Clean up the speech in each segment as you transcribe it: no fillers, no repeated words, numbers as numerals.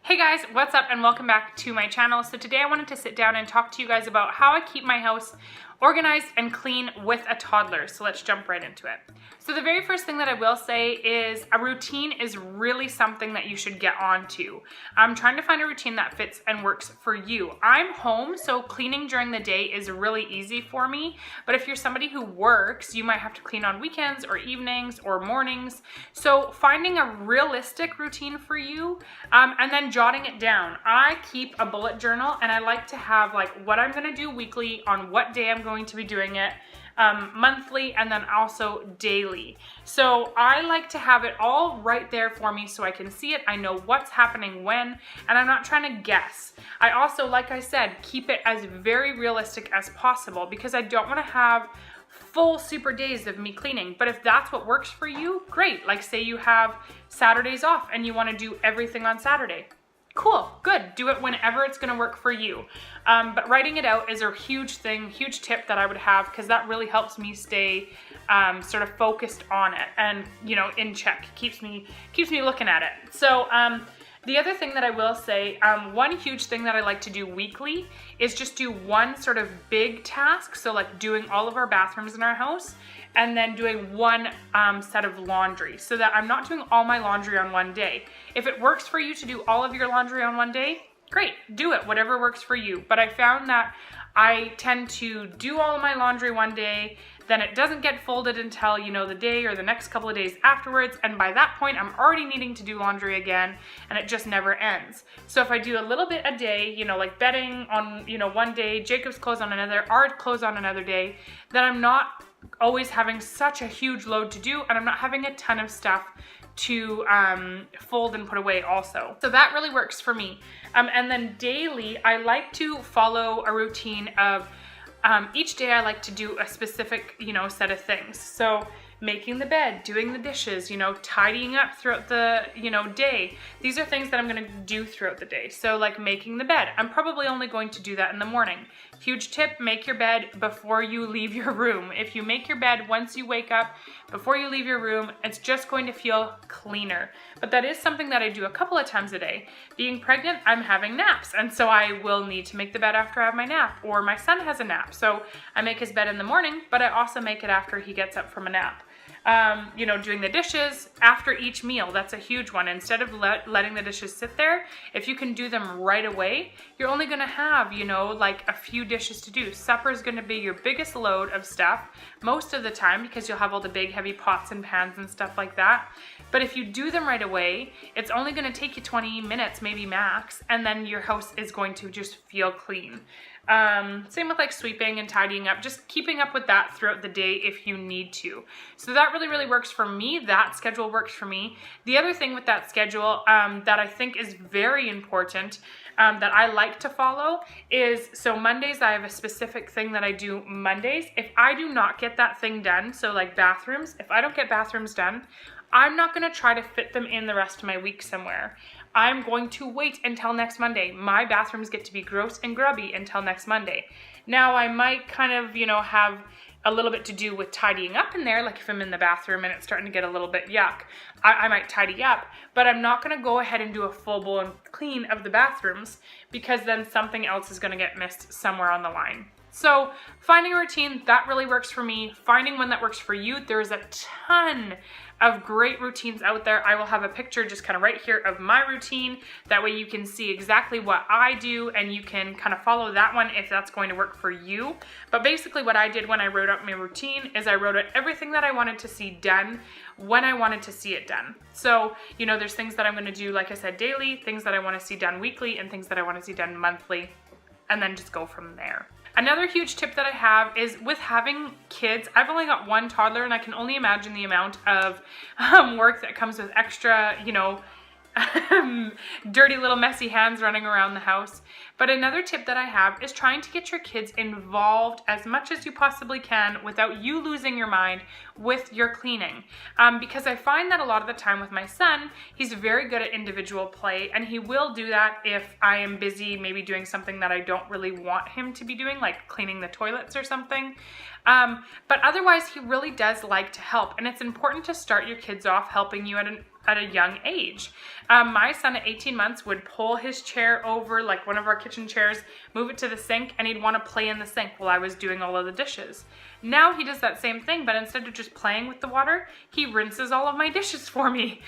Hey guys, what's up and welcome back to my channel. So today I wanted to sit down and talk to you guys about how I keep my house organized and clean with a toddler. So let's jump right into it. So the very first thing that I will say is a routine is really something that you should get onto. I'm trying to find a routine that fits and works for you. I'm home, so cleaning during the day is really easy for me. But if you're somebody who works, you might have to clean on weekends or evenings or mornings. So finding a realistic routine for you and then jotting it down. I keep a bullet journal and I like to have like what I'm gonna do weekly, on what day I'm going to be doing it, monthly, and then also daily. So I like to have it all right there for me so I can see it. I know what's happening when, and I'm not trying to guess. I also, like I said, keep it as very realistic as possible because I don't want to have full super days of me cleaning. But if that's what works for you, great. Like say you have Saturdays off and you want to do everything on Saturday. Cool, good. Do it whenever it's gonna work for you. But writing it out is a huge thing, huge tip that I would have, because that really helps me stay sort of focused on it and, you know, in check. Keeps me looking at it. So the other thing that I will say, one huge thing that I like to do weekly is just do one sort of big task. So like doing all of our bathrooms in our house and then doing one set of laundry so that I'm not doing all my laundry on one day. If it works for you to do all of your laundry on one day, great, do it, whatever works for you. But I found that I tend to do all of my laundry one day, then it doesn't get folded until, you know, the day or the next couple of days afterwards. And by that point, I'm already needing to do laundry again and it just never ends. So if I do a little bit a day, you know, like bedding on, you know, one day, Jacob's clothes on another, our clothes on another day, then I'm not always having such a huge load to do and I'm not having a ton of stuff to fold and put away also. So that really works for me. And then daily, I like to follow a routine of each day I like to do a specific, you know, set of things. So making the bed, doing the dishes, you know, tidying up throughout the, you know, day. These are things that I'm gonna do throughout the day. So like making the bed, I'm probably only going to do that in the morning. Huge tip, make your bed before you leave your room. If you make your bed once you wake up, before you leave your room, it's just going to feel cleaner. But that is something that I do a couple of times a day. Being pregnant, I'm having naps, and so I will need to make the bed after I have my nap, or my son has a nap. So I make his bed in the morning, but I also make it after he gets up from a nap. You know, doing the dishes after each meal, that's a huge one. Instead of letting the dishes sit there, if you can do them right away, you're only gonna have, you know, like a few dishes to do. Supper is gonna be your biggest load of stuff most of the time because you'll have all the big heavy pots and pans and stuff like that. But if you do them right away, it's only gonna take you 20 minutes, maybe max, and then your house is going to just feel clean. Same with like sweeping and tidying up, just keeping up with that throughout the day if you need to. So that really works for me. That schedule works for me. The other thing with that schedule that I think is very important that I like to follow is, so Mondays I have a specific thing that I do Mondays. If I do not get that thing done, so like bathrooms, if I don't get bathrooms done, I'm not gonna try to fit them in the rest of my week somewhere. I'm going to wait until next Monday. My bathrooms get to be gross and grubby until next Monday. Now I might kind of, you know, have a little bit to do with tidying up in there, like if I'm in the bathroom and it's starting to get a little bit yuck, I might tidy up, but I'm not gonna go ahead and do a full-blown clean of the bathrooms because then something else is gonna get missed somewhere on the line. So finding a routine, that really works for me. Finding one that works for you, there's a ton of great routines out there. I will have a picture just kind of right here of my routine. That way you can see exactly what I do and you can kind of follow that one if that's going to work for you. But basically what I did when I wrote out my routine is I wrote out everything that I wanted to see done when I wanted to see it done. So, you know, there's things that I'm gonna do, like I said, daily, things that I wanna see done weekly, and things that I wanna see done monthly, and then just go from there. Another huge tip that I have is with having kids. I've only got one toddler and I can only imagine the amount of work that comes with extra, you know, dirty little messy hands running around the house. But another tip that I have is trying to get your kids involved as much as you possibly can without you losing your mind with your cleaning. Because I find that a lot of the time with my son, he's very good at individual play and he will do that if I am busy maybe doing something that I don't really want him to be doing, like cleaning the toilets or something. But otherwise, he really does like to help. And it's important to start your kids off helping you at an at a young age. My son at 18 months would pull his chair over, like one of our kitchen chairs, move it to the sink, and he'd want to play in the sink while I was doing all of the dishes. Now he does that same thing, but instead of just playing with the water, he rinses all of my dishes for me.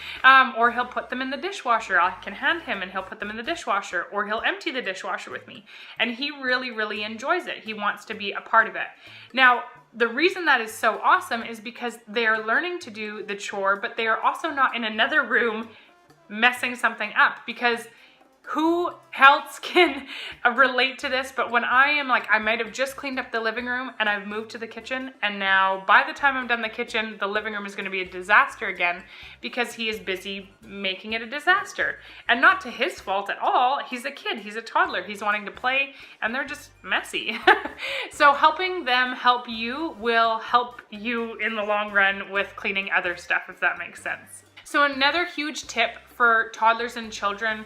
Or he'll put them in the dishwasher. I can hand him and he'll put them in the dishwasher, or he'll empty the dishwasher with me. And he really, really enjoys it. He wants to be a part of it. Now, the reason that is so awesome is because they are learning to do the chore, but they are also not in another room messing something up, because who else can relate to this? But when I am like, I might have just cleaned up the living room and I've moved to the kitchen, and now by the time I'm done the kitchen, the living room is going to be a disaster again because he is busy making it a disaster. And not to his fault at all. He's a kid, he's a toddler, he's wanting to play, and they're just messy. So helping them help you will help you in the long run with cleaning other stuff, if that makes sense. So another huge tip for toddlers and children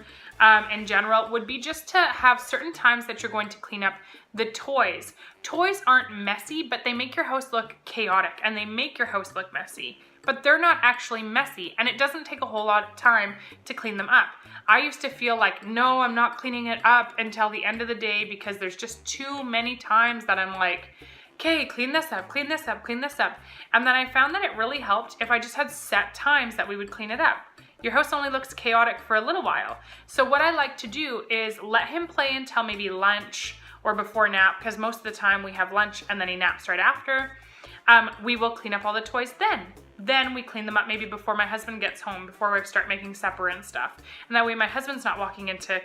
in general would be just to have certain times that you're going to clean up the toys. Toys aren't messy, but they make your house look chaotic, and they make your house look messy, but they're not actually messy, and it doesn't take a whole lot of time to clean them up. I used to feel like, no, I'm not cleaning it up until the end of the day because there's just too many times that I'm like, okay, clean this up, clean this up, clean this up. And then I found that it really helped if I just had set times that we would clean it up. Your house only looks chaotic for a little while. So what I like to do is let him play until maybe lunch or before nap, because most of the time we have lunch and then he naps right after. We will clean up all the toys then. Then we clean them up maybe before my husband gets home, before we start making supper and stuff. And that way my husband's not walking into,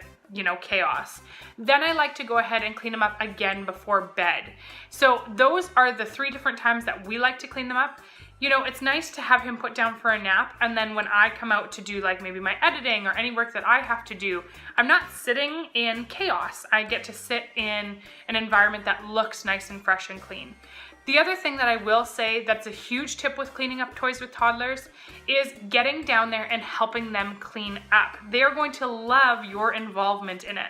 chaos. Then I like to go ahead and clean them up again before bed. So those are the 3 different times that we like to clean them up. It's nice to have him put down for a nap, and then when I come out to do like maybe my editing or any work that I have to do, I'm not sitting in chaos. I get to sit in an environment that looks nice and fresh and clean. The other thing that I will say that's a huge tip with cleaning up toys with toddlers is getting down there and helping them clean up. They're going to love your involvement in it.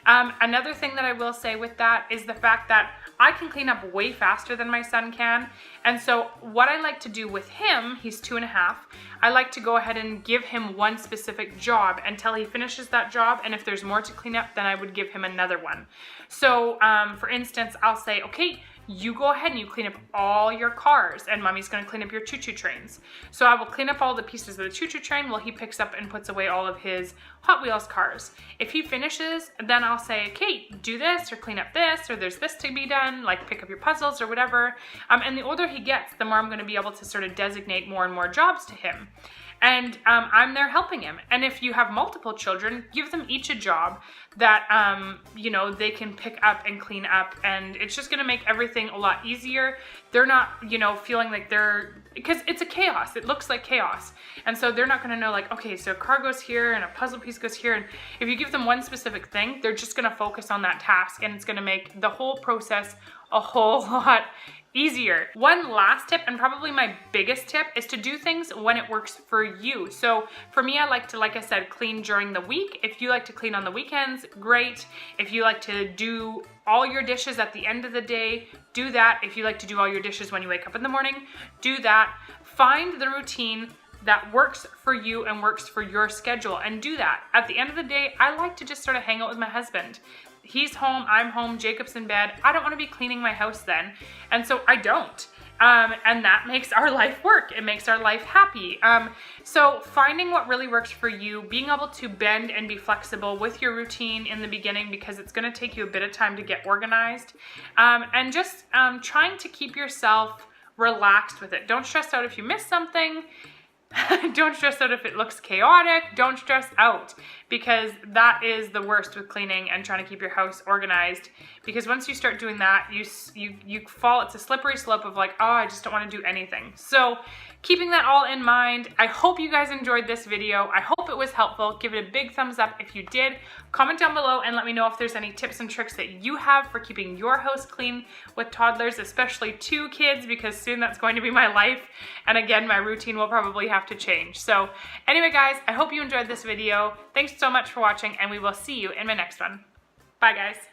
Another thing that I will say with that is the fact that I can clean up way faster than my son can. And so what I like to do with him, he's 2.5, I like to go ahead and give him one specific job until he finishes that job. And if there's more to clean up, then I would give him another one. So for instance, I'll say, okay, you go ahead and you clean up all your cars, and mommy's gonna clean up your choo-choo trains. So I will clean up all the pieces of the choo-choo train while he picks up and puts away all of his Hot Wheels cars. If he finishes, then I'll say, okay, do this or clean up this, or there's this to be done, like pick up your puzzles or whatever. And the older he gets, the more I'm gonna be able to sort of designate more and more jobs to him. And I'm there helping him. And if you have multiple children, give them each a job that, they can pick up and clean up. And it's just gonna make everything a lot easier. They're not, feeling like because it's a chaos. It looks like chaos. And so they're not gonna know like, okay, so a car goes here and a puzzle piece goes here. And if you give them one specific thing, they're just gonna focus on that task, and it's gonna make the whole process a whole lot easier. One last tip, and probably my biggest tip, is to do things when it works for you. So for me, I like to, like I said, clean during the week. If you like to clean on the weekends, great. If you like to do all your dishes at the end of the day, do that. If you like to do all your dishes when you wake up in the morning, do that. Find the routine that works for you and works for your schedule, and do that. At the end of the day, I like to just sort of hang out with my husband. He's home, I'm home, Jacob's in bed. I don't want to be cleaning my house then. And so I don't. And that makes our life work. It makes our life happy. So finding what really works for you, being able to bend and be flexible with your routine in the beginning, because it's going to take you a bit of time to get organized. And just trying to keep yourself relaxed with it. Don't stress out if you miss something. Don't stress out if it looks chaotic. Don't stress out, because that is the worst with cleaning and trying to keep your house organized. Because once you start doing that, you fall. It's a slippery slope of like, oh, I just don't want to do anything. So keeping that all in mind, I hope you guys enjoyed this video. I hope it was helpful. Give it a big thumbs up if you did. Comment down below and let me know if there's any tips and tricks that you have for keeping your house clean with toddlers, especially 2 kids, because soon that's going to be my life. And again, my routine will probably have to change. So anyway, guys, I hope you enjoyed this video. Thanks so much for watching, and we will see you in my next one. Bye, guys.